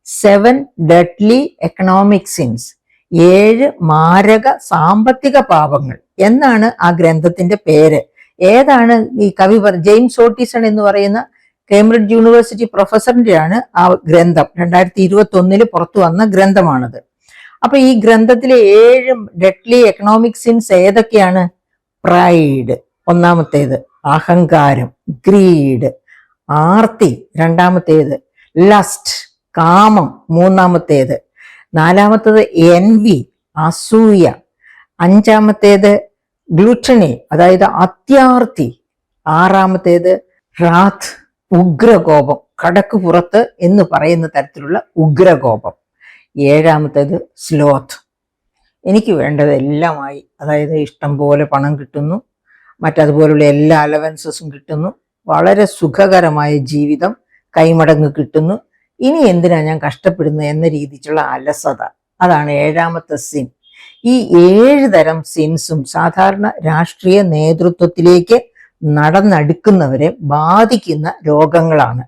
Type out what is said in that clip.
7 deadly economic since, 7 മാരക സാമ്പത്തിക പാപങ്ങൾ എന്നാണ് ആ ഗ്രന്ഥത്തിന്റെ പേര്. ഏതാണ് ഈ കവി ജെയിംസ് ഓട്ടിസൺ എന്ന് പറയുന്ന കേംബ്രിഡ്ജ് യൂണിവേഴ്സിറ്റി പ്രൊഫസറിന്റെയാണ് ആ ഗ്രന്ഥം. 2021 പുറത്തു വന്ന ഗ്രന്ഥമാണത്. അപ്പൊ ഈ ഗ്രന്ഥത്തിലെ 7 ഡെഡ്ലി എക്കണോമിക് സിൻസ് ഏതൊക്കെയാണ്? പ്രൈഡ് ഒന്നാമത്തേത്, അഹങ്കാരം, ഗ്രീഡ് ആർത്തി രണ്ടാമത്തേത്, ലസ്റ്റ് കാമം മൂന്നാമത്തേത്, നാലാമത്തേത് എൻവി അസൂയ, അഞ്ചാമത്തേത് ഗ്ലൂട്ടണി അതായത് അത്യാർത്തി, ആറാമത്തേത് റാത്ത് ഉഗ്രകോപം, കടക്ക് പുറത്ത് എന്ന് പറയുന്ന തരത്തിലുള്ള ഉഗ്രകോപം, ഏഴാമത്തേത് സ്ലോത്ത്. എനിക്ക് വേണ്ടത് എല്ലാമായി, അതായത് ഇഷ്ടം പോലെ പണം കിട്ടുന്നു, മറ്റതുപോലുള്ള എല്ലാ അലവൻസസും കിട്ടുന്നു, വളരെ സുഖകരമായ ജീവിതം കൈമടങ്ങ് കിട്ടുന്നു, ഇനി എന്തിനാ ഞാൻ കഷ്ടപ്പെടുന്നത് എന്ന രീതിക്കുള്ള അലസത, അതാണ് ഏഴാമത്തെ സിൻ. ഈ 7 തരം സിൻസും സാധാരണ രാഷ്ട്രീയ നേതൃത്വത്തിലേക്ക് നടന്നെടുക്കുന്നവരെ ബാധിക്കുന്ന രോഗങ്ങളാണ്.